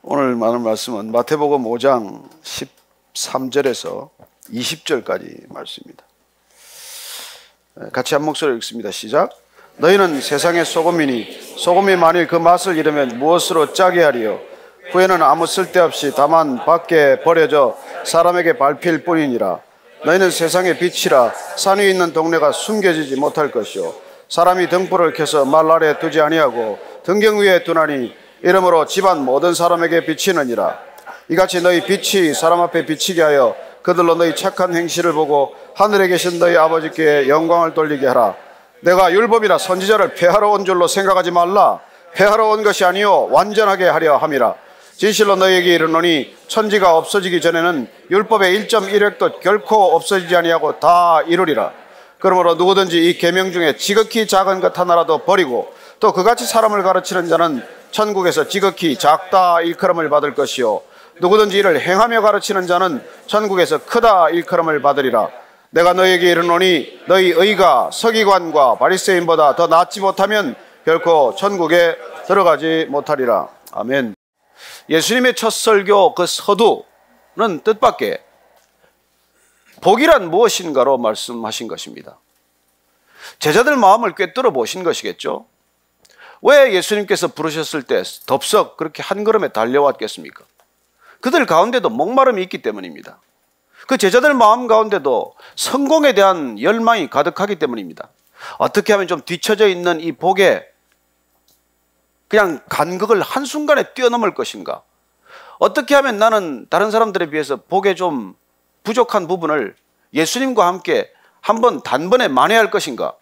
오늘 나눌 말씀은 마태복음 5장 13절에서 20절까지 말씀입니다. 같이 한 목소리로 읽습니다. 시작. 너희는 세상의 소금이니 소금이 만일 그 맛을 잃으면 무엇으로 짜게 하리요? 후에는 아무 쓸데없이 다만 밖에 버려져 사람에게 밟힐 뿐이니라. 너희는 세상의 빛이라. 산 위에 있는 동네가 숨겨지지 못할 것이요 사람이 등불을 켜서 말 아래 두지 아니하고 등경 위에 두나니 이러므로 집안 모든 사람에게 비치느니라. 이같이 너희 빛이 사람 앞에 비치게 하여 그들로 너희 착한 행실을 보고 하늘에 계신 너희 아버지께 영광을 돌리게 하라. 내가 율법이나 선지자를 폐하러 온 줄로 생각하지 말라. 폐하러 온 것이 아니요 완전하게 하려 함이라. 진실로 너희에게 이르노니 천지가 없어지기 전에는 율법의 1.1획도 결코 없어지지 아니하고 다 이루리라. 그러므로 누구든지 이 계명 중에 지극히 작은 것 하나라도 버리고 또 그같이 사람을 가르치는 자는 천국에서 지극히 작다 일컬음을 받을 것이요 누구든지 이를 행하며 가르치는 자는 천국에서 크다 일컬음을 받으리라. 내가 너희에게 이르노니 너희 의가 서기관과 바리새인보다 더 낫지 못하면 결코 천국에 들어가지 못하리라. 아멘. 예수님의 첫 설교 그 서두는 뜻밖의 복이란 무엇인가로 말씀하신 것입니다. 제자들 마음을 꿰뚫어 보신 것이겠죠. 왜 예수님께서 부르셨을 때 덥석 그렇게 한 걸음에 달려왔겠습니까? 그들 가운데도 목마름이 있기 때문입니다. 그 제자들 마음 가운데도 성공에 대한 열망이 가득하기 때문입니다. 어떻게 하면 좀 뒤처져 있는 이 복에 그냥 간극을 한순간에 뛰어넘을 것인가? 어떻게 하면 나는 다른 사람들에 비해서 복에 좀 부족한 부분을 예수님과 함께 한번 단번에 만회할 것인가?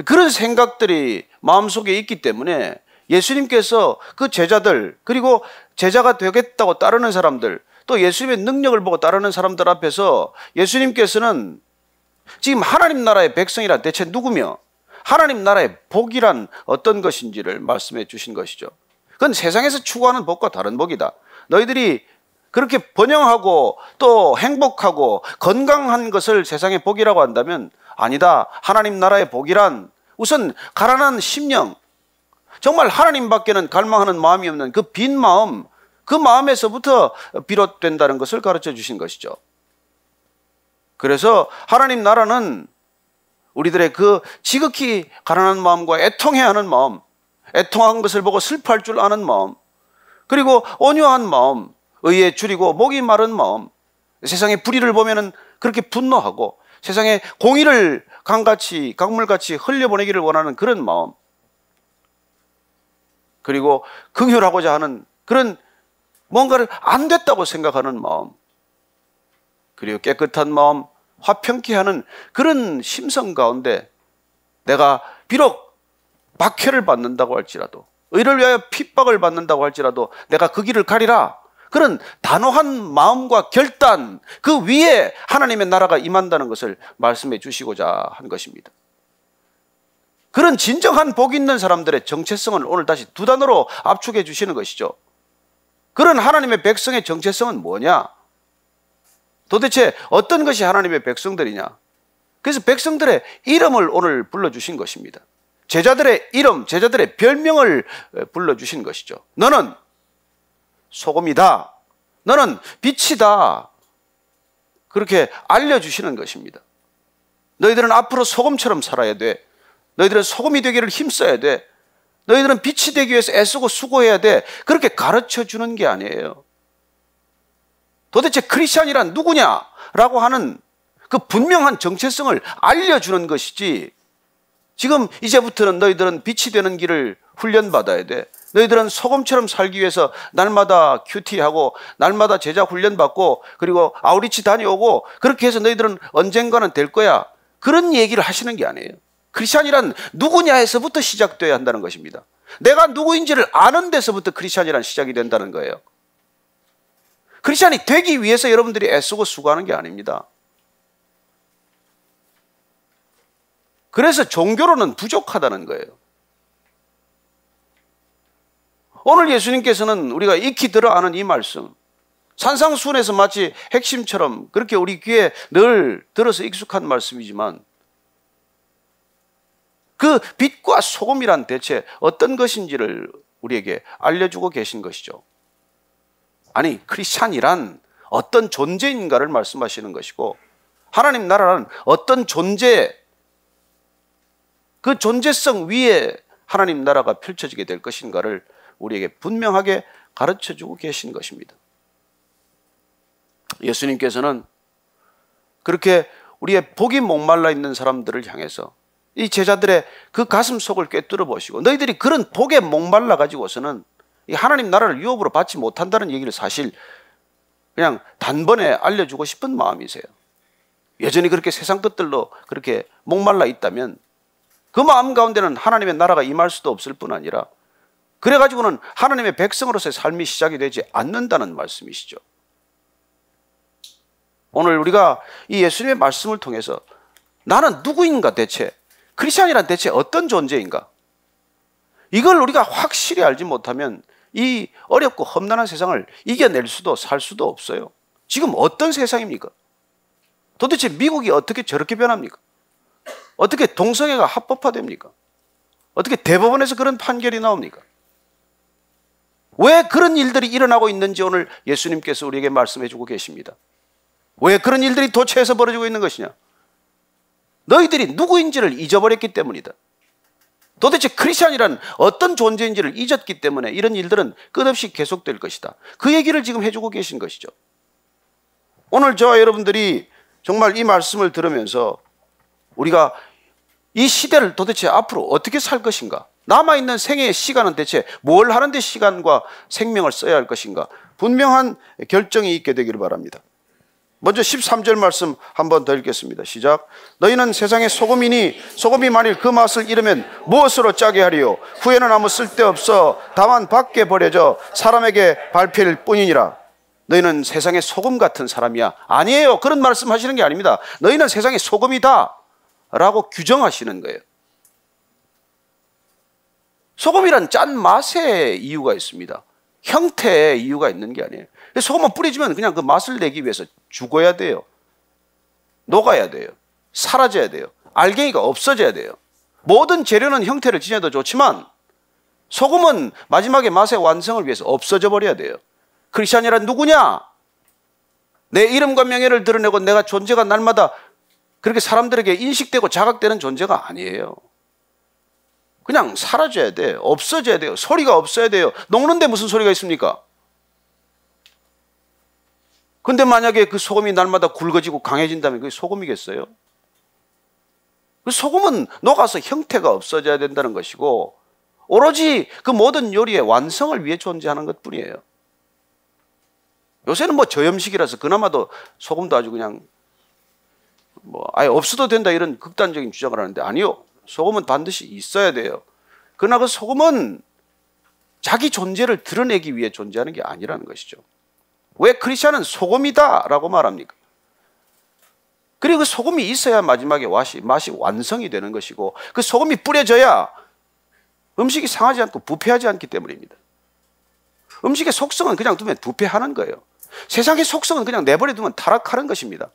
그런 생각들이 마음속에 있기 때문에 예수님께서 그 제자들 그리고 제자가 되겠다고 따르는 사람들 또 예수님의 능력을 보고 따르는 사람들 앞에서 예수님께서는 지금 하나님 나라의 백성이란 대체 누구며 하나님 나라의 복이란 어떤 것인지를 말씀해 주신 것이죠. 그건 세상에서 추구하는 복과 다른 복이다. 너희들이 그렇게 번영하고 또 행복하고 건강한 것을 세상의 복이라고 한다면 아니다. 하나님 나라의 복이란 우선 가난한 심령, 정말 하나님밖에는 갈망하는 마음이 없는 그 빈 마음, 그 마음에서부터 비롯된다는 것을 가르쳐 주신 것이죠. 그래서 하나님 나라는 우리들의 그 지극히 가난한 마음과 애통해야 하는 마음, 애통한 것을 보고 슬퍼할 줄 아는 마음, 그리고 온유한 마음, 의에 줄이고 목이 마른 마음, 세상의 불의를 보면은 그렇게 분노하고 세상에 공의를 강같이 강물같이 흘려보내기를 원하는 그런 마음, 그리고 긍휼하고자 하는 그런 뭔가를 안 됐다고 생각하는 마음, 그리고 깨끗한 마음, 화평케 하는 그런 심성 가운데 내가 비록 박해를 받는다고 할지라도 의를 위하여 핍박을 받는다고 할지라도 내가 그 길을 가리라. 그런 단호한 마음과 결단 그 위에 하나님의 나라가 임한다는 것을 말씀해 주시고자 한 것입니다. 그런 진정한 복 있는 사람들의 정체성을 오늘 다시 두 단어로 압축해 주시는 것이죠. 그런 하나님의 백성의 정체성은 뭐냐? 도대체 어떤 것이 하나님의 백성들이냐? 그래서 백성들의 이름을 오늘 불러주신 것입니다. 제자들의 이름, 제자들의 별명을 불러주신 것이죠. 너는 소금이다. 너는 빛이다. 그렇게 알려주시는 것입니다. 너희들은 앞으로 소금처럼 살아야 돼. 너희들은 소금이 되기를 힘써야 돼. 너희들은 빛이 되기 위해서 애쓰고 수고해야 돼. 그렇게 가르쳐 주는 게 아니에요. 도대체 크리스찬이란 누구냐라고 하는 그 분명한 정체성을 알려주는 것이지, 지금 이제부터는 너희들은 빛이 되는 길을 훈련받아야 돼. 너희들은 소금처럼 살기 위해서 날마다 큐티하고 날마다 제자 훈련받고 그리고 아우리치 다녀오고 그렇게 해서 너희들은 언젠가는 될 거야. 그런 얘기를 하시는 게 아니에요. 크리스찬이란 누구냐에서부터 시작되어야 한다는 것입니다. 내가 누구인지를 아는 데서부터 크리스찬이란 시작이 된다는 거예요. 크리스찬이 되기 위해서 여러분들이 애쓰고 수고하는 게 아닙니다. 그래서 종교로는 부족하다는 거예요. 오늘 예수님께서는 우리가 익히 들어 아는 이 말씀, 산상수훈에서 마치 핵심처럼 그렇게 우리 귀에 늘 들어서 익숙한 말씀이지만 그 빛과 소금이란 대체 어떤 것인지를 우리에게 알려주고 계신 것이죠. 아니, 크리스찬이란 어떤 존재인가를 말씀하시는 것이고, 하나님 나라는 어떤 존재, 그 존재성 위에 하나님 나라가 펼쳐지게 될 것인가를 우리에게 분명하게 가르쳐주고 계신 것입니다. 예수님께서는 그렇게 우리의 복이 목말라 있는 사람들을 향해서 이 제자들의 그 가슴 속을 꿰뚫어 보시고, 너희들이 그런 복에 목말라 가지고서는 이 하나님 나라를 유업으로 받지 못한다는 얘기를 사실 그냥 단번에 알려주고 싶은 마음이세요. 여전히 그렇게 세상 것들로 그렇게 목말라 있다면 그 마음 가운데는 하나님의 나라가 임할 수도 없을 뿐 아니라, 그래가지고는 하나님의 백성으로서의 삶이 시작이 되지 않는다는 말씀이시죠. 오늘 우리가 이 예수님의 말씀을 통해서 나는 누구인가, 대체 크리스찬이란 대체 어떤 존재인가, 이걸 우리가 확실히 알지 못하면 이 어렵고 험난한 세상을 이겨낼 수도 살 수도 없어요. 지금 어떤 세상입니까? 도대체 미국이 어떻게 저렇게 변합니까? 어떻게 동성애가 합법화됩니까? 어떻게 대법원에서 그런 판결이 나옵니까? 왜 그런 일들이 일어나고 있는지 오늘 예수님께서 우리에게 말씀해 주고 계십니다. 왜 그런 일들이 도처에서 벌어지고 있는 것이냐? 너희들이 누구인지를 잊어버렸기 때문이다. 도대체 크리스찬이란 어떤 존재인지를 잊었기 때문에 이런 일들은 끝없이 계속될 것이다. 그 얘기를 지금 해주고 계신 것이죠. 오늘 저와 여러분들이 정말 이 말씀을 들으면서 우리가 이 시대를 도대체 앞으로 어떻게 살 것인가, 남아있는 생애의 시간은 대체 뭘 하는데 시간과 생명을 써야 할 것인가, 분명한 결정이 있게 되기를 바랍니다. 먼저 13절 말씀 한 번 더 읽겠습니다. 시작. 너희는 세상의 소금이니 소금이 만일 그 맛을 잃으면 무엇으로 짜게 하리요? 후에는 아무 쓸데없어 다만 밖에 버려져 사람에게 밟힐 뿐이니라. 너희는 세상의 소금 같은 사람이야. 아니에요. 그런 말씀 하시는 게 아닙니다. 너희는 세상의 소금이다 라고 규정하시는 거예요. 소금이란 짠 맛의 이유가 있습니다. 형태의 이유가 있는 게 아니에요. 소금만 뿌려주면 그냥 그 맛을 내기 위해서 죽어야 돼요. 녹아야 돼요. 사라져야 돼요. 알갱이가 없어져야 돼요. 모든 재료는 형태를 지녀도 좋지만 소금은 마지막에 맛의 완성을 위해서 없어져 버려야 돼요. 크리스찬이란 누구냐? 내 이름과 명예를 드러내고 내가 존재가 날마다 그렇게 사람들에게 인식되고 자각되는 존재가 아니에요. 그냥 사라져야 돼. 없어져야 돼요. 소리가 없어야 돼요. 녹는데 무슨 소리가 있습니까? 근데 만약에 그 소금이 날마다 굵어지고 강해진다면 그게 소금이겠어요? 그 소금은 녹아서 형태가 없어져야 된다는 것이고, 오로지 그 모든 요리의 완성을 위해 존재하는 것 뿐이에요. 요새는 뭐 저염식이라서 그나마도 소금도 아주 그냥 뭐 아예 없어도 된다 이런 극단적인 주장을 하는데, 아니요. 소금은 반드시 있어야 돼요. 그러나 그 소금은 자기 존재를 드러내기 위해 존재하는 게 아니라는 것이죠. 왜 크리스찬은 소금이다 라고 말합니까? 그리고 그 소금이 있어야 마지막에 맛이 완성이 되는 것이고, 그 소금이 뿌려져야 음식이 상하지 않고 부패하지 않기 때문입니다. 음식의 속성은 그냥 두면 부패하는 거예요. 세상의 속성은 그냥 내버려 두면 타락하는 것입니다.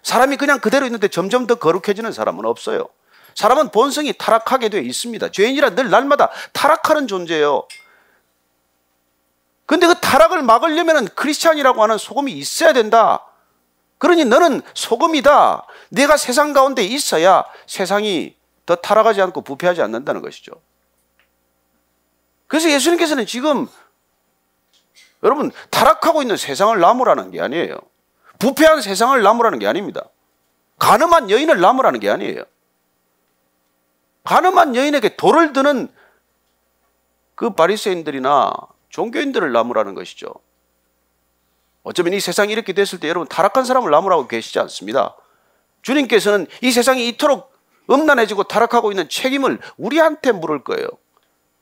사람이 그냥 그대로 있는데 점점 더 거룩해지는 사람은 없어요. 사람은 본성이 타락하게 되어 있습니다. 죄인이라 늘 날마다 타락하는 존재예요. 근데 그 타락을 막으려면 크리스찬이라고 하는 소금이 있어야 된다. 그러니 너는 소금이다. 내가 세상 가운데 있어야 세상이 더 타락하지 않고 부패하지 않는다는 것이죠. 그래서 예수님께서는 지금 여러분 타락하고 있는 세상을 나무라는 게 아니에요. 부패한 세상을 나무라는 게 아닙니다. 간음한 여인을 나무라는 게 아니에요. 간음한 여인에게 돌을 드는 그 바리새인들이나 종교인들을 나무라는 것이죠. 어쩌면 이 세상이 이렇게 됐을 때 여러분 타락한 사람을 나무라고 계시지 않습니다. 주님께서는 이 세상이 이토록 음란해지고 타락하고 있는 책임을 우리한테 물을 거예요.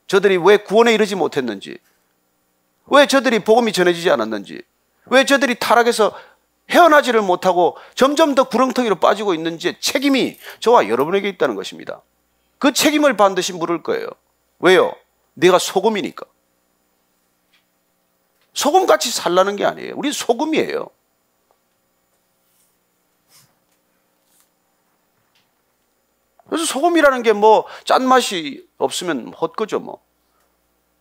저들이 왜 구원에 이르지 못했는지, 왜 저들이 복음이 전해지지 않았는지, 왜 저들이 타락해서 헤어나지를 못하고 점점 더 구렁텅이로 빠지고 있는지 책임이 저와 여러분에게 있다는 것입니다. 그 책임을 반드시 물을 거예요. 왜요? 네가 소금이니까. 소금같이 살라는 게 아니에요. 우리 소금이에요. 그래서 소금이라는 게 뭐 짠맛이 없으면 헛거죠 뭐.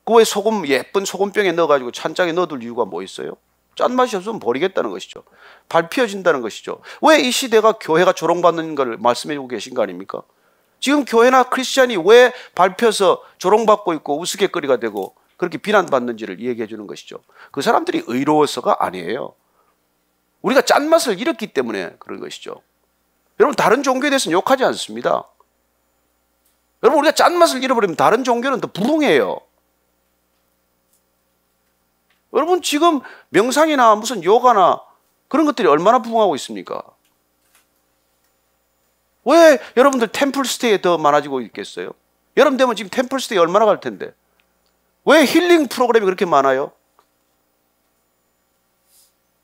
그 왜 소금, 예쁜 소금병에 넣어가지고 찬장에 넣어둘 이유가 뭐 있어요? 짠맛이 없으면 버리겠다는 것이죠. 밟혀진다는 것이죠. 왜 이 시대가 교회가 조롱받는 걸 말씀해 주고 계신 거 아닙니까? 지금 교회나 크리스찬이 왜 밟혀서 조롱받고 있고 우스갯거리가 되고 그렇게 비난받는지를 얘기해 주는 것이죠. 그 사람들이 의로워서가 아니에요. 우리가 짠맛을 잃었기 때문에 그런 것이죠. 여러분, 다른 종교에 대해서는 욕하지 않습니다. 여러분, 우리가 짠맛을 잃어버리면 다른 종교는 더 부흥해요. 여러분, 지금 명상이나 무슨 요가나 그런 것들이 얼마나 부흥하고 있습니까? 왜 여러분들 템플스테이에 더 많아지고 있겠어요? 여름 되면 지금 템플스테이 얼마나 갈 텐데. 왜 힐링 프로그램이 그렇게 많아요?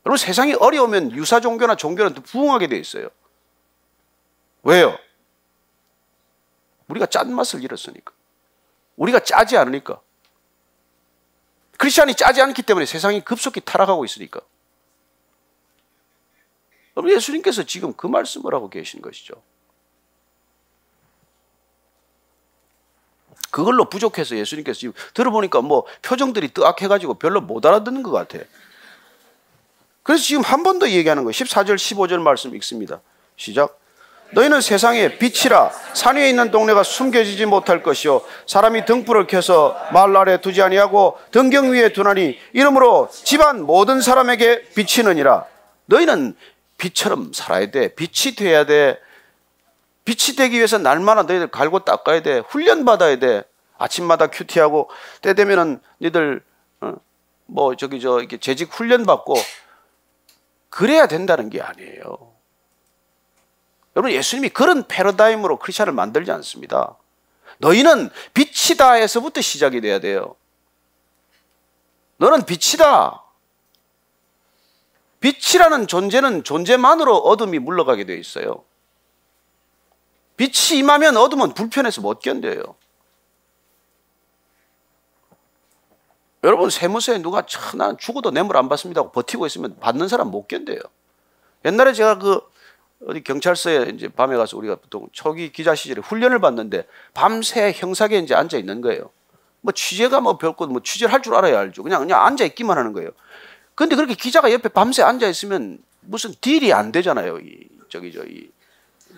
여러분, 세상이 어려우면 유사 종교나 종교는 더 부흥하게 돼 있어요. 왜요? 우리가 짠맛을 잃었으니까. 우리가 짜지 않으니까. 크리스찬이 짜지 않기 때문에 세상이 급속히 타락하고 있으니까. 여러분, 예수님께서 지금 그 말씀을 하고 계신 것이죠. 그걸로 부족해서 예수님께서 지금 들어보니까 뭐 표정들이 뜨악해가지고 별로 못 알아듣는 것 같아. 그래서 지금 한 번 더 얘기하는 거예요. 14절 15절 말씀 읽습니다. 시작. 너희는 세상의 빛이라. 산 위에 있는 동네가 숨겨지지 못할 것이요 사람이 등불을 켜서 마을 아래 두지 아니하고 등경 위에 두나니 이러므로 집안 모든 사람에게 비치느니라. 너희는 빛처럼 살아야 돼. 빛이 돼야 돼. 빛이 되기 위해서 날마다 너희들 갈고 닦아야 돼. 훈련받아야 돼. 아침마다 큐티하고 때 되면은 너희들 이렇게 재직 훈련받고 그래야 된다는 게 아니에요. 여러분, 예수님이 그런 패러다임으로 크리스찬을 만들지 않습니다. 너희는 빛이다에서부터 시작이 돼야 돼요. 너는 빛이다. 빛이라는 존재는 존재만으로 어둠이 물러가게 되어 있어요. 빛이 임하면 어둠은 불편해서 못 견뎌요. 여러분, 세무서에 누가 나는 죽어도 뇌물 안 받습니다 하고 버티고 있으면 받는 사람 못 견뎌요. 옛날에 제가 어디 경찰서에 이제 밤에 가서 우리가 보통 초기 기자 시절에 훈련을 받는데 밤새 형사계에 이제 앉아 있는 거예요. 뭐 취재가 별거 취재를 할 줄 알아야 알죠. 그냥 앉아 있기만 하는 거예요. 근데 그렇게 기자가 옆에 밤새 앉아 있으면 무슨 딜이 안 되잖아요. 이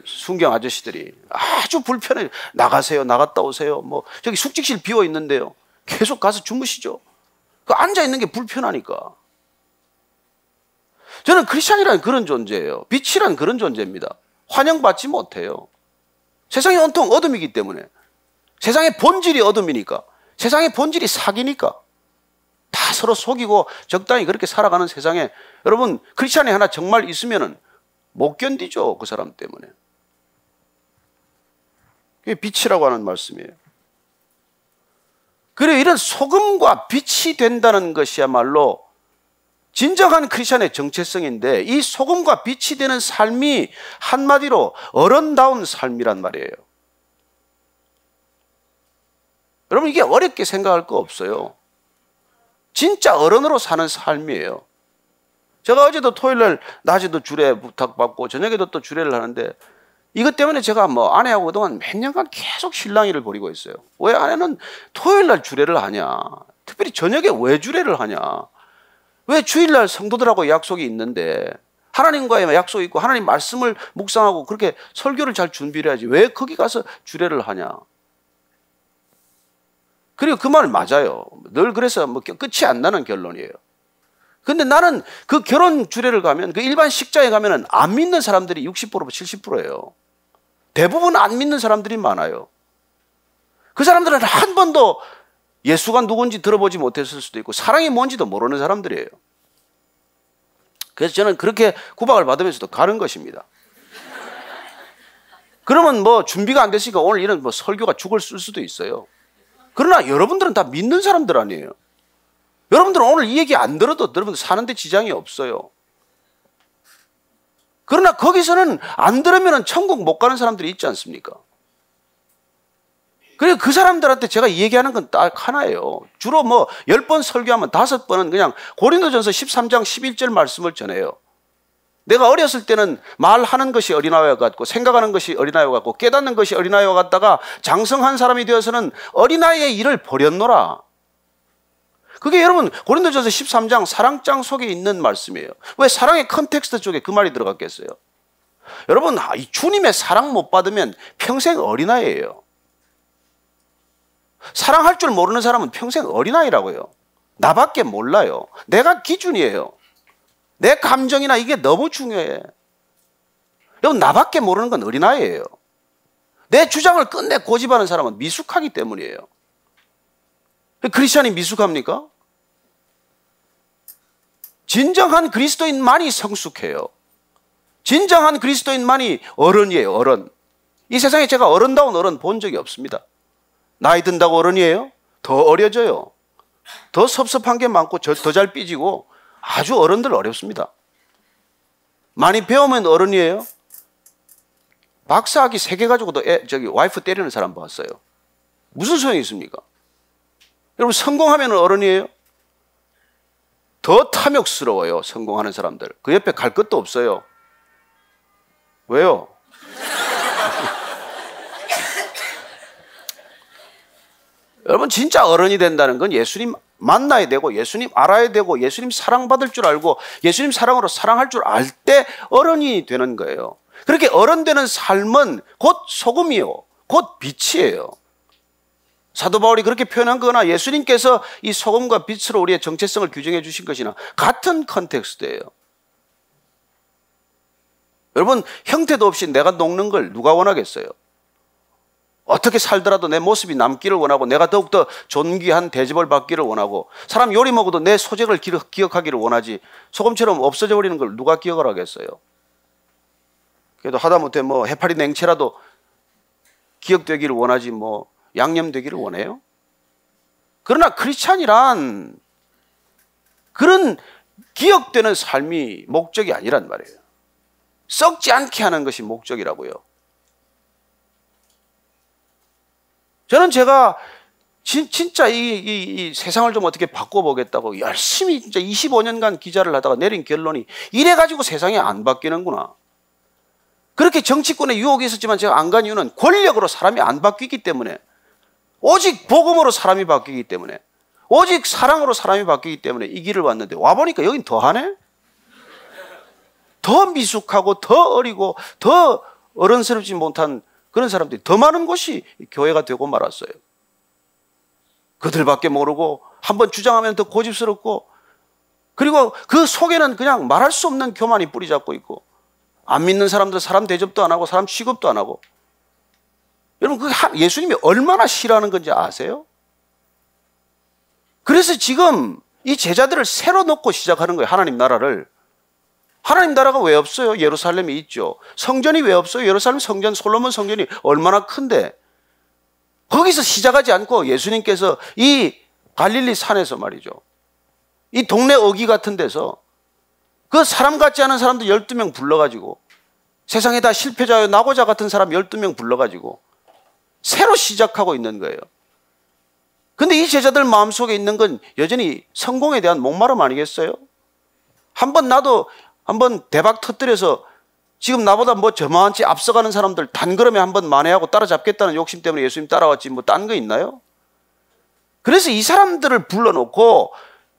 순경 아저씨들이 아주 불편해요. 나가세요. 나갔다 오세요. 저기 숙직실 비어 있는데요. 계속 가서 주무시죠. 그 앉아 있는 게 불편하니까. 저는 크리스찬이라는 그런 존재예요. 빛이란 그런 존재입니다. 환영받지 못해요. 세상이 온통 어둠이기 때문에. 세상의 본질이 어둠이니까. 세상의 본질이 사기니까. 다 서로 속이고 적당히 그렇게 살아가는 세상에 여러분, 크리스찬이 하나 정말 있으면은 못 견디죠. 그 사람 때문에. 그게 빛이라고 하는 말씀이에요. 그래, 이런 소금과 빛이 된다는 것이야말로 진정한 크리스찬의 정체성인데, 이 소금과 빛이 되는 삶이 한마디로 어른다운 삶이란 말이에요. 여러분, 이게 어렵게 생각할 거 없어요. 진짜 어른으로 사는 삶이에요. 제가 어제도 토요일날 낮에도 주례 부탁받고 저녁에도 또 주례를 하는데, 이것 때문에 제가 아내하고 그동안 몇 년간 계속 실랑이를 벌이고 있어요. 왜 아내는 토요일날 주례를 하냐? 특별히 저녁에 왜 주례를 하냐? 왜 주일날 성도들하고 약속이 있는데, 하나님과의 약속이 있고 하나님 말씀을 묵상하고 그렇게 설교를 잘 준비를 해야지 왜 거기 가서 주례를 하냐? 그리고 그 말 맞아요. 늘 그래서 끝이 안 나는 결론이에요. 근데 나는 그 결혼 주례를 가면, 그 일반 식장에 가면은 안 믿는 사람들이 60% 70%예요. 대부분 안 믿는 사람들이 많아요. 그 사람들은 한 번도 예수가 누군지 들어보지 못했을 수도 있고 사랑이 뭔지도 모르는 사람들이에요. 그래서 저는 그렇게 구박을 받으면서도 가는 것입니다. 그러면 준비가 안 됐으니까 오늘 이런 설교가 죽을 쓸 수도 있어요. 그러나 여러분들은 다 믿는 사람들 아니에요. 여러분들은 오늘 이 얘기 안 들어도 여러분들 사는데 지장이 없어요. 그러나 거기서는 안 들으면 천국 못 가는 사람들이 있지 않습니까? 그래서 그 사람들한테 제가 얘기하는 건 딱 하나예요. 주로 10번 설교하면 5번은 그냥 고린도전서 13장 11절 말씀을 전해요. 내가 어렸을 때는 말하는 것이 어린아이와 같고 생각하는 것이 어린아이와 같고 깨닫는 것이 어린아이와 같다가 장성한 사람이 되어서는 어린아이의 일을 버렸노라. 그게 여러분 고린도전서 13장 사랑장 속에 있는 말씀이에요. 왜 사랑의 컨텍스트 쪽에 그 말이 들어갔겠어요? 여러분 이 주님의 사랑 못 받으면 평생 어린아이예요. 사랑할 줄 모르는 사람은 평생 어린아이라고요. 나밖에 몰라요. 내가 기준이에요. 내 감정이나 이게 너무 중요해. 여러분 나밖에 모르는 건 어린아이예요. 내 주장을 끝내 고집하는 사람은 미숙하기 때문이에요. 크리스찬이 미숙합니까? 진정한 그리스도인만이 성숙해요. 진정한 그리스도인만이 어른이에요. 어른. 이 세상에 제가 어른다운 어른 본 적이 없습니다. 나이 든다고 어른이에요? 더 어려져요. 더 섭섭한 게 많고 더 잘 삐지고 아주 어른들 어렵습니다. 많이 배우면 어른이에요? 박사학위 3개 가지고도 와이프 때리는 사람 봤어요. 무슨 소용이 있습니까? 여러분 성공하면 어른이에요? 더 탐욕스러워요. 성공하는 사람들. 그 옆에 갈 것도 없어요. 왜요? 여러분 진짜 어른이 된다는 건 예수님 만나야 되고 예수님 알아야 되고 예수님 사랑받을 줄 알고 예수님 사랑으로 사랑할 줄 알 때 어른이 되는 거예요. 그렇게 어른 되는 삶은 곧 소금이요. 곧 빛이에요. 사도 바울이 그렇게 표현한 거나 예수님께서 이 소금과 빛으로 우리의 정체성을 규정해 주신 것이나 같은 컨텍스트예요. 여러분 형태도 없이 내가 녹는 걸 누가 원하겠어요? 어떻게 살더라도 내 모습이 남기를 원하고 내가 더욱더 존귀한 대접을 받기를 원하고 사람 요리 먹어도 내 소재를 기억하기를 원하지 소금처럼 없어져 버리는 걸 누가 기억을 하겠어요? 그래도 하다못해 뭐 해파리 냉채라도 기억되기를 원하지 뭐 양념되기를 원해요? 그러나 크리스찬이란 그런 기억되는 삶이 목적이 아니란 말이에요. 썩지 않게 하는 것이 목적이라고요. 저는 제가 진짜 이 세상을 좀 어떻게 바꿔보겠다고 열심히 진짜 25년간 기자를 하다가 내린 결론이 이래가지고 세상이 안 바뀌는구나. 그렇게 정치권에 유혹이 있었지만 제가 안 간 이유는 권력으로 사람이 안 바뀌기 때문에 오직 복음으로 사람이 바뀌기 때문에 오직 사랑으로 사람이 바뀌기 때문에 이 길을 왔는데 와보니까 여긴 더하네? 더 미숙하고 더 어리고 더 어른스럽지 못한 그런 사람들이 더 많은 곳이 교회가 되고 말았어요. 그들밖에 모르고 한번 주장하면 더 고집스럽고 그리고 그 속에는 그냥 말할 수 없는 교만이 뿌리 잡고 있고 안 믿는 사람들 사람 대접도 안 하고 사람 취급도 안 하고 여러분 그 예수님이 얼마나 싫어하는 건지 아세요? 그래서 지금 이 제자들을 새로 놓고 시작하는 거예요. 하나님 나라를. 하나님 나라가 왜 없어요? 예루살렘에 있죠. 성전이 왜 없어요? 예루살렘 성전, 솔로몬 성전이 얼마나 큰데 거기서 시작하지 않고 예수님께서 이 갈릴리 산에서 말이죠. 이 동네 어귀 같은 데서 그 사람 같지 않은 사람들 12명 불러가지고 세상에 다 실패자요 나고자 같은 사람 12명 불러가지고 새로 시작하고 있는 거예요. 근데 이 제자들 마음속에 있는 건 여전히 성공에 대한 목마름 아니겠어요? 나도 한번 대박 터뜨려서 지금 나보다 뭐 저만치 앞서가는 사람들 단걸음에 한번 만회하고 따라잡겠다는 욕심 때문에 예수님 따라왔지 뭐 딴 거 있나요? 그래서 이 사람들을 불러놓고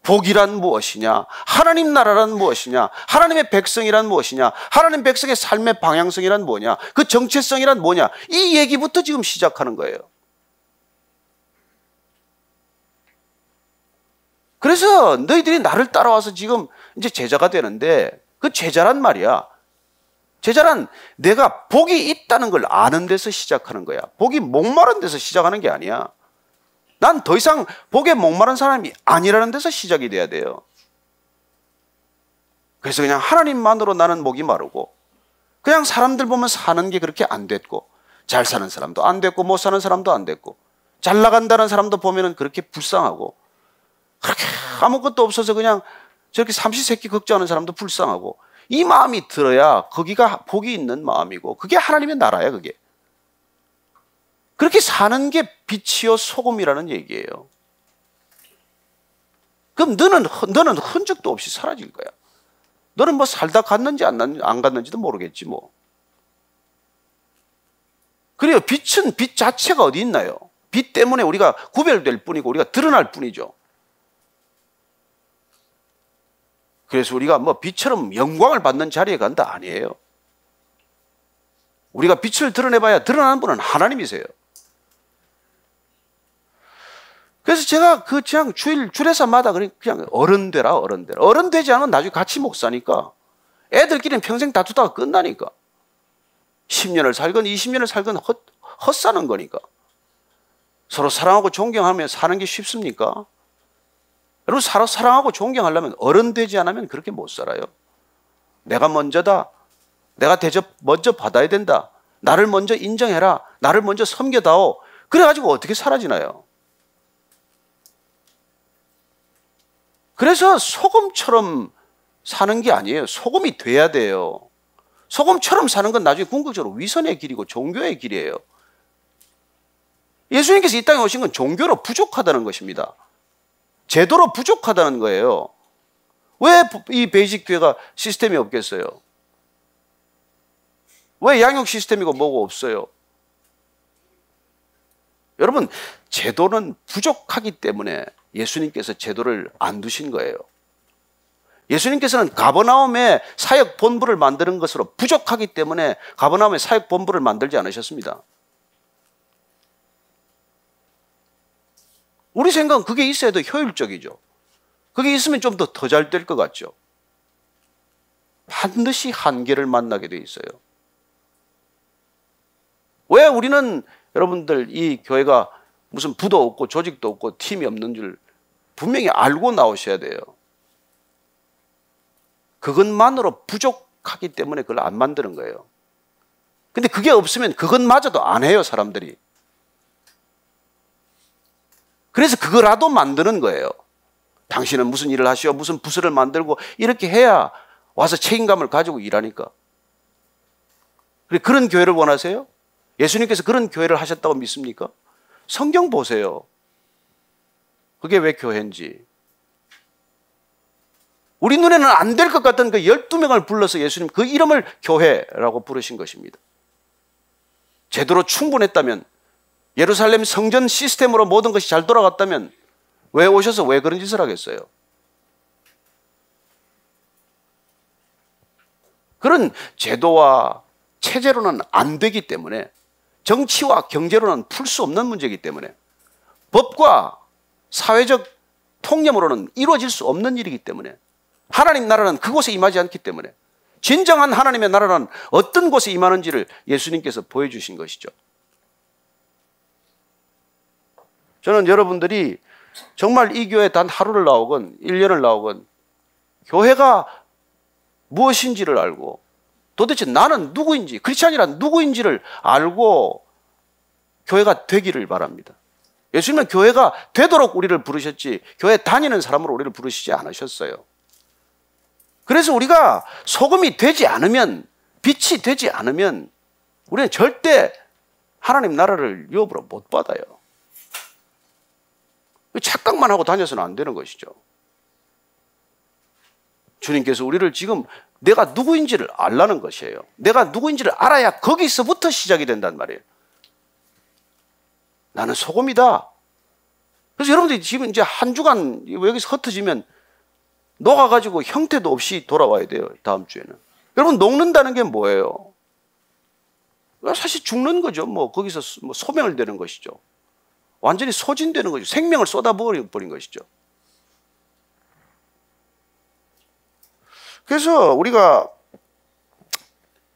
복이란 무엇이냐? 하나님 나라란 무엇이냐? 하나님의 백성이란 무엇이냐? 하나님 백성의 삶의 방향성이란 뭐냐? 그 정체성이란 뭐냐? 이 얘기부터 지금 시작하는 거예요. 그래서 너희들이 나를 따라와서 지금 이제 제자가 되는데 그 제자란 말이야. 제자란 내가 복이 있다는 걸 아는 데서 시작하는 거야. 복이 목마른 데서 시작하는 게 아니야. 난 더 이상 복에 목마른 사람이 아니라는 데서 시작이 돼야 돼요. 그래서 그냥 하나님만으로 나는 목이 마르고 그냥 사람들 보면 사는 게 그렇게 안 됐고 잘 사는 사람도 안 됐고 못 사는 사람도 안 됐고 잘 나간다는 사람도 보면은 그렇게 불쌍하고 그렇게 아무것도 없어서 그냥 저렇게 삼시세끼 걱정하는 사람도 불쌍하고 이 마음이 들어야 거기가 복이 있는 마음이고 그게 하나님의 나라야. 그게 그렇게 사는 게 빛이요 소금이라는 얘기예요. 그럼 너는 흔적도 없이 사라질 거야. 너는 뭐 살다 갔는지 안 갔는지도 모르겠지 뭐. 그래요. 빛은 빛 자체가 어디 있나요? 빛 때문에 우리가 구별될 뿐이고 우리가 드러날 뿐이죠. 그래서 우리가 뭐 빛처럼 영광을 받는 자리에 간다 아니에요. 우리가 빛을 드러내봐야 드러나는 분은 하나님이세요. 그래서 제가 그냥 주례사마다 그냥 어른 되라, 어른 되라. 어른 되지 않으면 나중에 같이 못 사니까. 애들끼리는 평생 다투다가 끝나니까. 10년을 살건 20년을 살건 헛사는 거니까. 서로 사랑하고 존경하며 사는 게 쉽습니까? 여러분, 서로 사랑하고 존경하려면 어른 되지 않으면 그렇게 못 살아요. 내가 먼저다. 내가 대접 먼저 받아야 된다. 나를 먼저 인정해라. 나를 먼저 섬겨다오. 그래가지고 어떻게 사라지나요? 그래서 소금처럼 사는 게 아니에요. 소금이 돼야 돼요. 소금처럼 사는 건 나중에 궁극적으로 위선의 길이고 종교의 길이에요. 예수님께서 이 땅에 오신 건 종교로 부족하다는 것입니다. 제도로 부족하다는 거예요. 왜 이 베이직 교회가 시스템이 없겠어요? 왜 양육 시스템이고 뭐고 없어요? 여러분, 제도는 부족하기 때문에 예수님께서 제도를 안 두신 거예요. 예수님께서는 가버나움에 사역 본부를 만드는 것으로 부족하기 때문에 가버나움에 사역 본부를 만들지 않으셨습니다. 우리 생각은 그게 있어야 더 효율적이죠. 그게 있으면 좀 더 잘 될 것 같죠. 반드시 한계를 만나게 돼 있어요. 왜 우리는 여러분들 이 교회가 무슨 부도 없고 조직도 없고 팀이 없는 줄 분명히 알고 나오셔야 돼요. 그것만으로 부족하기 때문에 그걸 안 만드는 거예요. 근데 그게 없으면 그것마저도 안 해요, 사람들이. 그래서 그거라도 만드는 거예요. 당신은 무슨 일을 하시오, 무슨 부서를 만들고 이렇게 해야 와서 책임감을 가지고 일하니까. 그런 교회를 원하세요? 예수님께서 그런 교회를 하셨다고 믿습니까? 성경 보세요. 그게 왜 교회인지. 우리 눈에는 안 될 것 같던 그 12명을 불러서 예수님 그 이름을 교회라고 부르신 것입니다. 제대로 충분했다면, 예루살렘 성전 시스템으로 모든 것이 잘 돌아갔다면 왜 오셔서 왜 그런 짓을 하겠어요? 그런 제도와 체제로는 안 되기 때문에, 정치와 경제로는 풀 수 없는 문제이기 때문에, 법과 사회적 통념으로는 이루어질 수 없는 일이기 때문에, 하나님 나라는 그곳에 임하지 않기 때문에, 진정한 하나님의 나라는 어떤 곳에 임하는지를 예수님께서 보여주신 것이죠. 저는 여러분들이 정말 이 교회 단 하루를 나오건 1년을 나오건 교회가 무엇인지를 알고 도대체 나는 누구인지, 크리스찬이란 누구인지를 알고 교회가 되기를 바랍니다. 예수님은 교회가 되도록 우리를 부르셨지 교회 다니는 사람으로 우리를 부르시지 않으셨어요. 그래서 우리가 소금이 되지 않으면, 빛이 되지 않으면 우리는 절대 하나님 나라를 유업으로 못 받아요. 착각만 하고 다녀서는 안 되는 것이죠. 주님께서 우리를 지금 내가 누구인지를 알라는 것이에요. 내가 누구인지를 알아야 거기서부터 시작이 된단 말이에요. 나는 소금이다. 그래서 여러분들이 지금 이제 한 주간 여기서 흩어지면 녹아가지고 형태도 없이 돌아와야 돼요. 다음 주에는. 여러분, 녹는다는 게 뭐예요? 사실 죽는 거죠. 뭐 거기서 소멸 되는 것이죠. 완전히 소진되는 거죠. 생명을 쏟아버린 것이죠. 그래서 우리가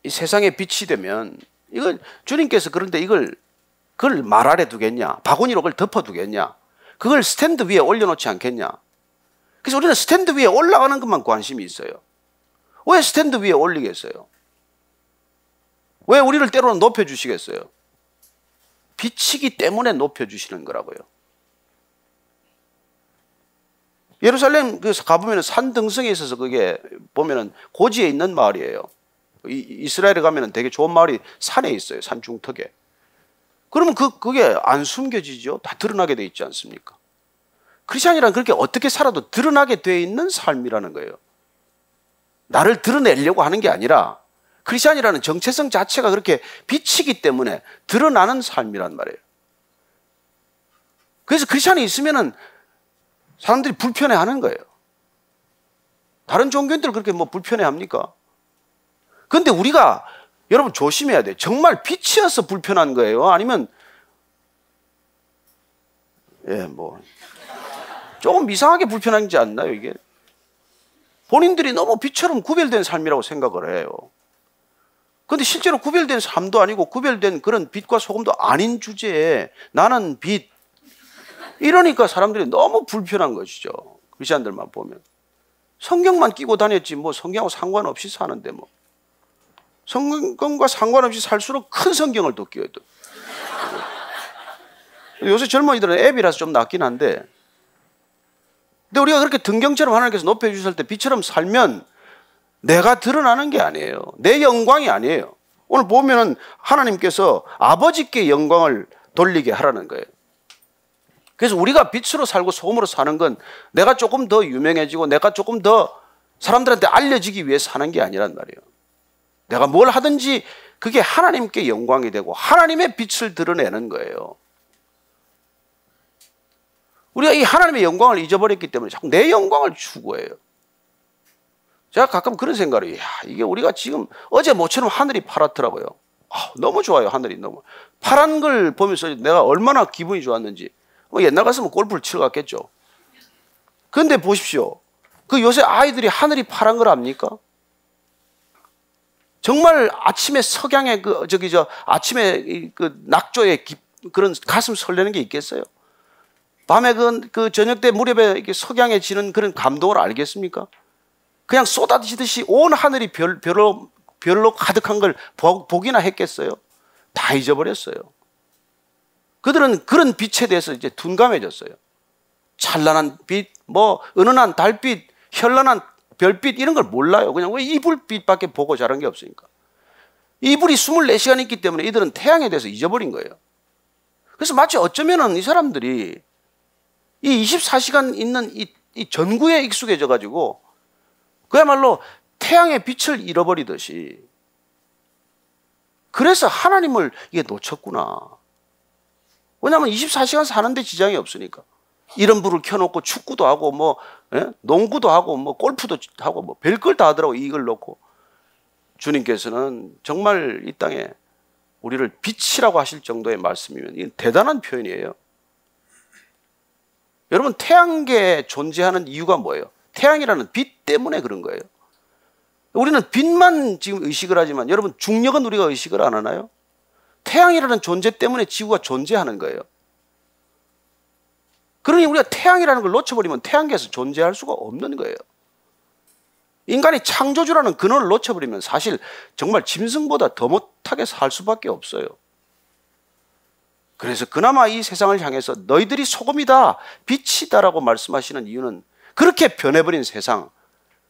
이 세상에 빛이 되면, 이걸 주님께서 그런데 그걸 말 아래 두겠냐, 바구니로 그걸 덮어두겠냐, 그걸 스탠드 위에 올려놓지 않겠냐. 그래서 우리는 스탠드 위에 올라가는 것만 관심이 있어요. 왜 스탠드 위에 올리겠어요? 왜 우리를 때로는 높여주시겠어요? 빛이기 때문에 높여주시는 거라고요. 예루살렘 가보면 산 등성에 있어서 그게 보면은 고지에 있는 마을이에요. 이스라엘에 가면은 되게 좋은 마을이 산에 있어요. 산 중턱에. 그러면 그게 안 숨겨지죠. 다 드러나게 돼 있지 않습니까? 크리스찬이란 그렇게 어떻게 살아도 드러나게 돼 있는 삶이라는 거예요. 나를 드러내려고 하는 게 아니라 크리스찬이라는 정체성 자체가 그렇게 비치기 때문에 드러나는 삶이란 말이에요. 그래서 크리스찬이 있으면은 사람들이 불편해하는 거예요. 다른 종교인들 그렇게 뭐 불편해합니까? 그런데 우리가 여러분 조심해야 돼요. 정말 빛이어서 불편한 거예요? 아니면 뭐 조금 이상하게 불편한지 않나요, 이게? 본인들이 너무 빛처럼 구별된 삶이라고 생각을 해요. 그런데 실제로 구별된 삶도 아니고 구별된 그런 빛과 소금도 아닌 주제에 나는 빛, 이러니까 사람들이 너무 불편한 것이죠. 크리스천들만 보면. 성경만 끼고 다녔지 뭐 성경하고 상관없이 사는데 뭐. 성경과 상관없이 살수록 큰 성경을 더 끼워야 돼. 요새 젊은이들은 앱이라서 좀 낫긴 한데, 근데 우리가 그렇게 등경처럼 하나님께서 높여주실 때 빛처럼 살면 내가 드러나는 게 아니에요. 내 영광이 아니에요. 오늘 보면은 하나님께서 아버지께 영광을 돌리게 하라는 거예요. 그래서 우리가 빛으로 살고 소금으로 사는 건 내가 조금 더 유명해지고 내가 조금 더 사람들한테 알려지기 위해 사는 게 아니란 말이에요. 내가 뭘 하든지 그게 하나님께 영광이 되고 하나님의 빛을 드러내는 거예요. 우리가 이 하나님의 영광을 잊어버렸기 때문에 자꾸 내 영광을 추구해요. 제가 가끔 그런 생각을 해요. 이게 우리가 지금 어제 모처럼 하늘이 파랗더라고요. 너무 좋아요. 하늘이 너무. 파란 걸 보면서 내가 얼마나 기분이 좋았는지. 옛날 같으면 골프를 치러 갔겠죠. 그런데 보십시오. 그 요새 아이들이 하늘이 파란 걸 압니까? 정말 아침에 석양에 아침에 그 낙조에 그런 가슴 설레는 게 있겠어요? 밤에 그 저녁 때 무렵에 이렇게 석양에 지는 그런 감동을 알겠습니까? 그냥 쏟아지듯이 온 하늘이 별로 가득한 걸 보기나 했겠어요? 다 잊어버렸어요. 그들은 그런 빛에 대해서 이제 둔감해졌어요. 찬란한 빛, 은은한 달빛, 현란한 별빛 이런 걸 몰라요. 그냥 왜 이불빛밖에 보고 자란 게 없으니까. 이불이 24시간 있기 때문에 이들은 태양에 대해서 잊어버린 거예요. 그래서 마치 어쩌면은 이 사람들이 이 24시간 있는 이 전구에 익숙해져 가지고 그야말로 태양의 빛을 잃어버리듯이, 그래서 하나님을 이게 놓쳤구나. 왜냐하면 24시간 사는데 지장이 없으니까. 이런 불을 켜놓고 축구도 하고 농구도 하고 골프도 하고 별걸 다 하더라고. 이걸 놓고. 주님께서는 정말 이 땅에 우리를 빛이라고 하실 정도의 말씀이면 이건 대단한 표현이에요. 여러분, 태양계에 존재하는 이유가 뭐예요? 태양이라는 빛 때문에 그런 거예요. 우리는 빛만 지금 의식을 하지만 여러분, 중력은 우리가 의식을 안 하나요? 태양이라는 존재 때문에 지구가 존재하는 거예요. 그러니 우리가 태양이라는 걸 놓쳐버리면 태양계에서 존재할 수가 없는 거예요. 인간이 창조주라는 근원을 놓쳐버리면 사실 정말 짐승보다 더 못하게 살 수밖에 없어요. 그래서 그나마 이 세상을 향해서 너희들이 소금이다, 빛이다라고 말씀하시는 이유는 그렇게 변해버린 세상,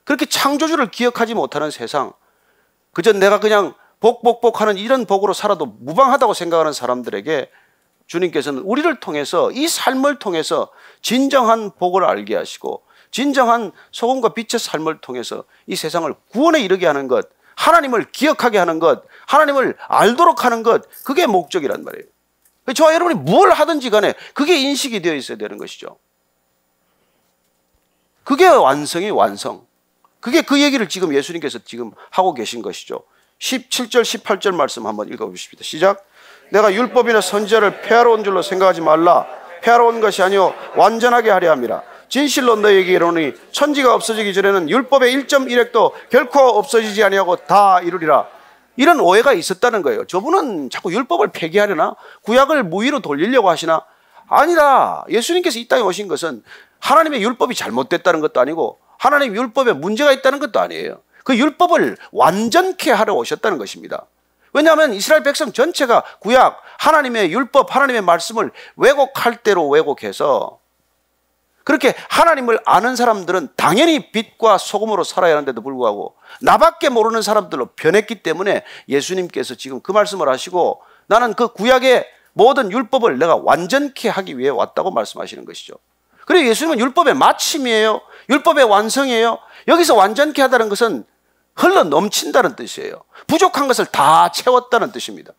그렇게 창조주를 기억하지 못하는 세상, 그저 내가 그냥 복하는 이런 복으로 살아도 무방하다고 생각하는 사람들에게 주님께서는 우리를 통해서, 이 삶을 통해서 진정한 복을 알게 하시고 진정한 소금과 빛의 삶을 통해서 이 세상을 구원에 이르게 하는 것, 하나님을 기억하게 하는 것, 하나님을 알도록 하는 것, 그게 목적이란 말이에요. 저와 여러분이 뭘 하든지 간에 그게 인식이 되어 있어야 되는 것이죠. 그게 완성이 완성. 그게 그 얘기를 지금 예수님께서 지금 하고 계신 것이죠. 17절 18절 말씀 한번 읽어보십시다. 시작. 내가 율법이나 선지자를 폐하러 온 줄로 생각하지 말라. 폐하러 온 것이 아니요 완전하게 하려 함이라. 진실로 너희에게 이르노니 천지가 없어지기 전에는 율법의 1.1획도 결코 없어지지 아니하고 다 이루리라. 이런 오해가 있었다는 거예요. 저분은 자꾸 율법을 폐기하려나? 구약을 무위로 돌리려고 하시나? 아니라 예수님께서 이 땅에 오신 것은 하나님의 율법이 잘못됐다는 것도 아니고 하나님의 율법에 문제가 있다는 것도 아니에요. 그 율법을 완전케 하러 오셨다는 것입니다. 왜냐하면 이스라엘 백성 전체가 구약, 하나님의 율법, 하나님의 말씀을 왜곡할 대로 왜곡해서 그렇게 하나님을 아는 사람들은 당연히 빛과 소금으로 살아야 하는데도 불구하고 나밖에 모르는 사람들로 변했기 때문에 예수님께서 지금 그 말씀을 하시고 나는 그 구약의 모든 율법을 내가 완전케 하기 위해 왔다고 말씀하시는 것이죠. 그리고 예수님은 율법의 마침이에요. 율법의 완성이에요. 여기서 완전케 하다는 것은 흘러 넘친다는 뜻이에요. 부족한 것을 다 채웠다는 뜻입니다.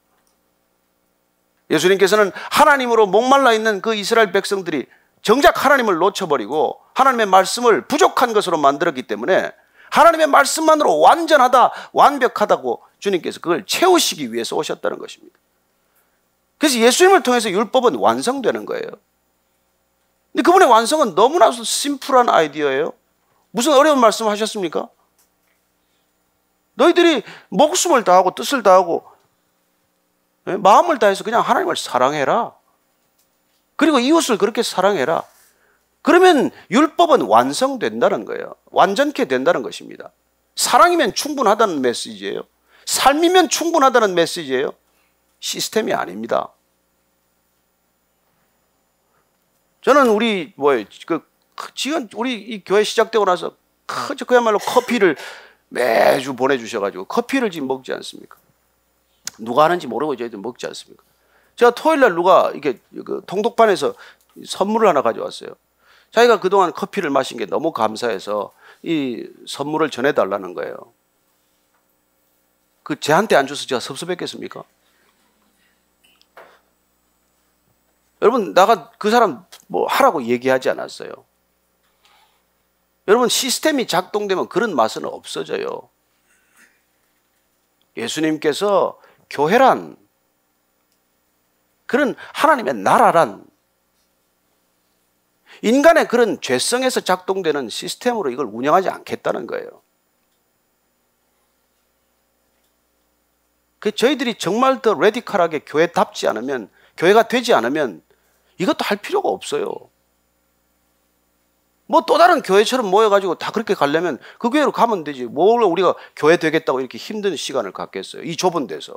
예수님께서는 하나님으로 목말라 있는 그 이스라엘 백성들이 정작 하나님을 놓쳐버리고 하나님의 말씀을 부족한 것으로 만들었기 때문에 하나님의 말씀만으로 완전하다, 완벽하다고 주님께서 그걸 채우시기 위해서 오셨다는 것입니다. 그래서 예수님을 통해서 율법은 완성되는 거예요. 근데 그분의 완성은 너무나 심플한 아이디어예요. 무슨 어려운 말씀 하셨습니까? 너희들이 목숨을 다하고 뜻을 다하고 마음을 다해서 그냥 하나님을 사랑해라. 그리고 이웃을 그렇게 사랑해라. 그러면 율법은 완성된다는 거예요. 완전케 된다는 것입니다. 사랑이면 충분하다는 메시지예요. 삶이면 충분하다는 메시지예요. 시스템이 아닙니다. 저는 지금 우리 이 교회 시작되고 나서 그야말로 커피를 매주 보내주셔가지고 커피를 지금 먹지 않습니까? 누가 하는지 모르고 저희들 먹지 않습니까? 제가 토요일날 누가 이게 통독반에서 선물을 하나 가져왔어요. 자기가 그동안 커피를 마신 게 너무 감사해서 이 선물을 전해달라는 거예요. 그 쟤한테 안 줘서 제가 섭섭했겠습니까? 여러분, 나가 그 사람 뭐 하라고 얘기하지 않았어요. 여러분, 시스템이 작동되면 그런 맛은 없어져요. 예수님께서 교회란, 그런 하나님의 나라란, 인간의 그런 죄성에서 작동되는 시스템으로 이걸 운영하지 않겠다는 거예요. 저희들이 정말 더 레디컬하게 교회답지 않으면, 교회가 되지 않으면 이것도 할 필요가 없어요. 뭐 또 다른 교회처럼 모여가지고 다 그렇게 가려면 그 교회로 가면 되지. 뭘 우리가 교회 되겠다고 이렇게 힘든 시간을 갖겠어요. 이 좁은 데서.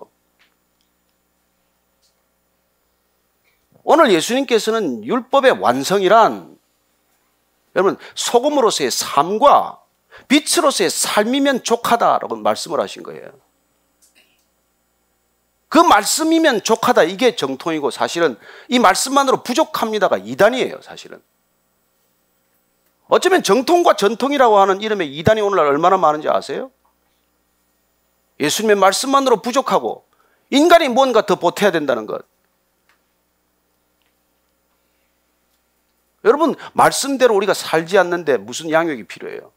오늘 예수님께서는 율법의 완성이란, 여러분, 소금으로서의 삶과 빛으로서의 삶이면 족하다라고 말씀을 하신 거예요. 그 말씀이면 족하다, 이게 정통이고, 사실은 이 말씀만으로 부족합니다가 이단이에요. 사실은 어쩌면 정통과 전통이라고 하는 이름의 이단이 오늘날 얼마나 많은지 아세요? 예수님의 말씀만으로 부족하고 인간이 뭔가 더 보태야 된다는 것. 여러분, 말씀대로 우리가 살지 않는데 무슨 양육이 필요해요?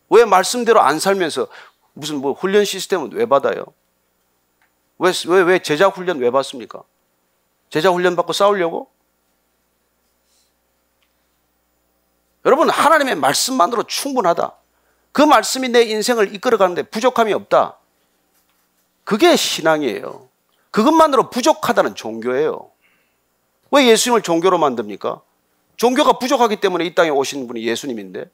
왜 말씀대로 안 살면서 무슨 뭐 훈련 시스템은 왜 받아요? 왜 제자 훈련 왜 받습니까? 제자 훈련 받고 싸우려고? 여러분, 하나님의 말씀만으로 충분하다. 그 말씀이 내 인생을 이끌어가는데 부족함이 없다. 그게 신앙이에요. 그것만으로 부족하다는 종교예요. 왜 예수님을 종교로 만듭니까? 종교가 부족하기 때문에 이 땅에 오신 분이 예수님인데,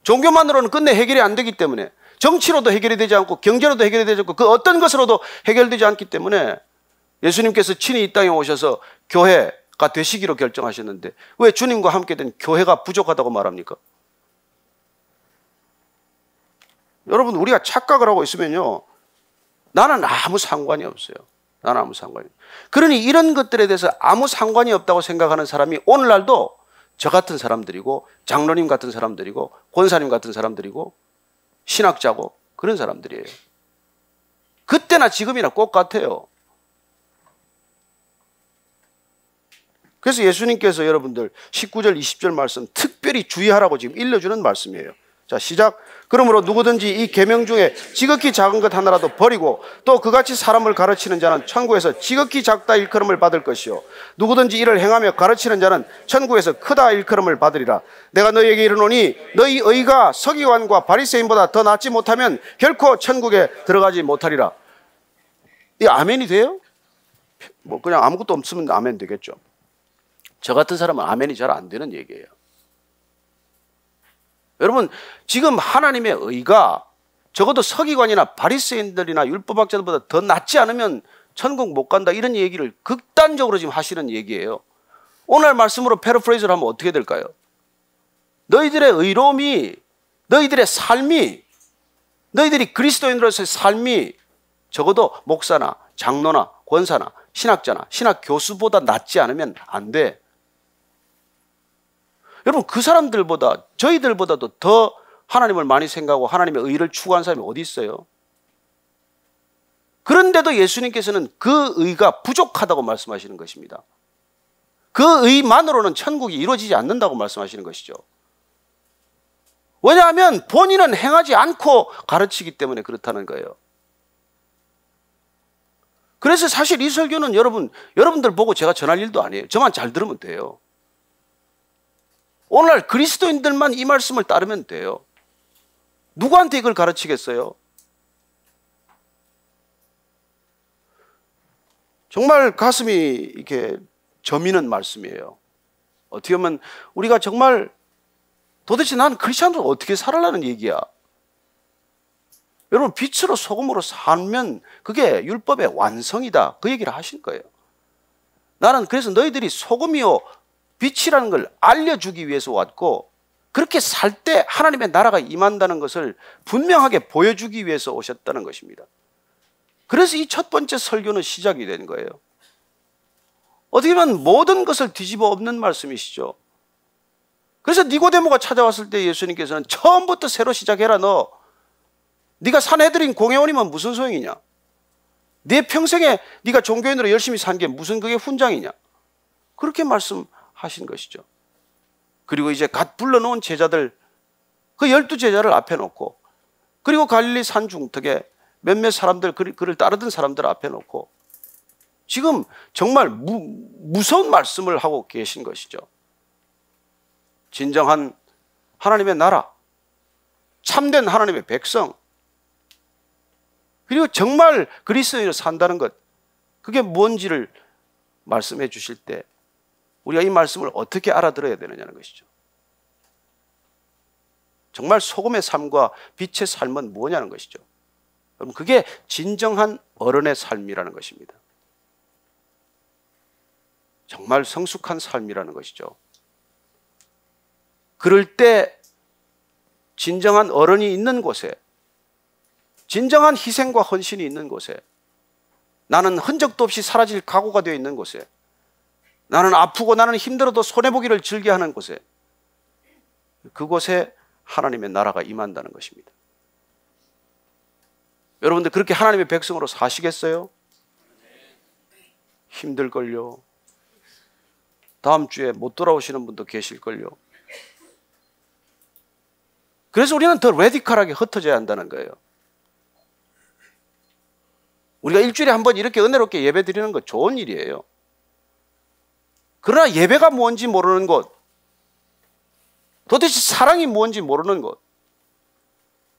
종교만으로는 끝내 해결이 안 되기 때문에, 정치로도 해결이 되지 않고 경제로도 해결이 되지 않고 그 어떤 것으로도 해결되지 않기 때문에 예수님께서 친히 이 땅에 오셔서 교회가 되시기로 결정하셨는데, 왜 주님과 함께 된 교회가 부족하다고 말합니까? 여러분, 우리가 착각을 하고 있으면요, 나는 아무 상관이 없어요. 나는 아무 상관이 없어요. 그러니 이런 것들에 대해서 아무 상관이 없다고 생각하는 사람이 오늘날도 저 같은 사람들이고, 장로님 같은 사람들이고, 권사님 같은 사람들이고, 신학자고, 그런 사람들이에요. 그때나 지금이나 꼭 같아요. 그래서 예수님께서 여러분들 19절 20절 말씀 특별히 주의하라고 지금 일러주는 말씀이에요. 자, 시작. 그러므로 누구든지 이 계명 중에 지극히 작은 것 하나라도 버리고 또 그같이 사람을 가르치는 자는 천국에서 지극히 작다 일컬음을 받을 것이요, 누구든지 이를 행하며 가르치는 자는 천국에서 크다 일컬음을 받으리라. 내가 너희에게 이르노니 너희 의가 서기관과 바리새인보다 더 낫지 못하면 결코 천국에 들어가지 못하리라. 이 아멘이 돼요? 뭐 그냥 아무것도 없으면 아멘 되겠죠. 저 같은 사람은 아멘이 잘 안 되는 얘기예요. 여러분, 지금 하나님의 의가 적어도 서기관이나 바리새인들이나 율법학자들보다 더 낫지 않으면 천국 못 간다, 이런 얘기를 극단적으로 지금 하시는 얘기예요. 오늘 말씀으로 패러프레이즈를 하면 어떻게 될까요? 너희들의 의로움이, 너희들의 삶이, 너희들이 그리스도인으로서의 삶이 적어도 목사나 장로나 권사나 신학자나 신학 교수보다 낫지 않으면 안 돼. 여러분, 그 사람들보다, 저희들보다도 더 하나님을 많이 생각하고 하나님의 의를 추구하는 사람이 어디 있어요? 그런데도 예수님께서는 그 의가 부족하다고 말씀하시는 것입니다. 그 의만으로는 천국이 이루어지지 않는다고 말씀하시는 것이죠. 왜냐하면 본인은 행하지 않고 가르치기 때문에 그렇다는 거예요. 그래서 사실 이 설교는 여러분들 보고 제가 전할 일도 아니에요. 저만 잘 들으면 돼요. 오늘날 그리스도인들만 이 말씀을 따르면 돼요. 누구한테 이걸 가르치겠어요? 정말 가슴이 이렇게 저미는 말씀이에요. 어떻게 보면 우리가 정말 도대체 난 크리스천으로 어떻게 살아라는 얘기야. 여러분, 빛으로 소금으로 살면 그게 율법의 완성이다, 그 얘기를 하신 거예요. 나는 그래서 너희들이 소금이요 빛이라는 걸 알려주기 위해서 왔고, 그렇게 살 때 하나님의 나라가 임한다는 것을 분명하게 보여주기 위해서 오셨다는 것입니다. 그래서 이 첫 번째 설교는 시작이 된 거예요. 어떻게 보면 모든 것을 뒤집어 엎는 말씀이시죠. 그래서 니고데모가 찾아왔을 때 예수님께서는 처음부터 새로 시작해라. 네가 산헤드린 공회원이면 무슨 소용이냐? 네 평생에 네가 종교인으로 열심히 산 게 무슨 그게 훈장이냐? 그렇게 말씀하신 것이죠. 그리고 이제 갓 불러놓은 제자들, 그 12제자를 앞에 놓고, 그리고 갈릴리 산 중턱에 몇몇 사람들, 그를 따르던 사람들 앞에 놓고 지금 정말 무서운 말씀을 하고 계신 것이죠. 진정한 하나님의 나라, 참된 하나님의 백성, 그리고 정말 그리스도인으로 산다는 것, 그게 뭔지를 말씀해 주실 때 우리가 이 말씀을 어떻게 알아들어야 되느냐는 것이죠. 정말 소금의 삶과 빛의 삶은 뭐냐는 것이죠. 그럼 그게 진정한 어른의 삶이라는 것입니다. 정말 성숙한 삶이라는 것이죠. 그럴 때 진정한 어른이 있는 곳에, 진정한 희생과 헌신이 있는 곳에, 나는 흔적도 없이 사라질 각오가 되어 있는 곳에, 나는 아프고 나는 힘들어도 손해보기를 즐겨하는 곳에, 그곳에 하나님의 나라가 임한다는 것입니다. 여러분들 그렇게 하나님의 백성으로 사시겠어요? 힘들걸요. 다음 주에 못 돌아오시는 분도 계실걸요. 그래서 우리는 더 레디컬하게 흩어져야 한다는 거예요. 우리가 일주일에 한 번 이렇게 은혜롭게 예배 드리는 거 좋은 일이에요. 그러나 예배가 뭔지 모르는 것, 도대체 사랑이 뭔지 모르는 것,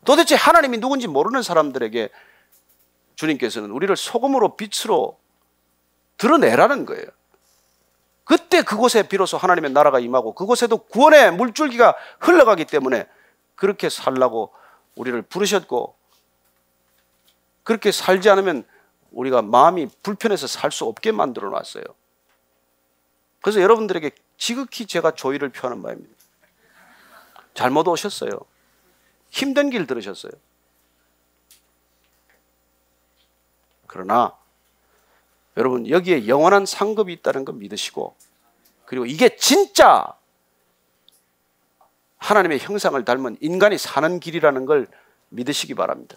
도대체 하나님이 누군지 모르는 사람들에게 주님께서는 우리를 소금으로 빛으로 드러내라는 거예요. 그때 그곳에 비로소 하나님의 나라가 임하고 그곳에도 구원의 물줄기가 흘러가기 때문에 그렇게 살라고 우리를 부르셨고, 그렇게 살지 않으면 우리가 마음이 불편해서 살 수 없게 만들어 놨어요. 그래서 여러분들에게 지극히 제가 조의를 표하는 바입니다. 잘못 오셨어요. 힘든 길 들으셨어요. 그러나 여러분, 여기에 영원한 상급이 있다는 걸 믿으시고, 그리고 이게 진짜 하나님의 형상을 닮은 인간이 사는 길이라는 걸 믿으시기 바랍니다.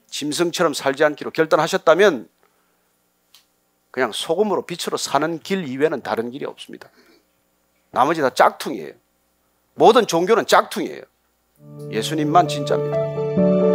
짐승처럼 살지 않기로 결단하셨다면 그냥 소금으로 빛으로 사는 길 이외에는 다른 길이 없습니다. 나머지 다 짝퉁이에요. 모든 종교는 짝퉁이에요. 예수님만 진짜입니다.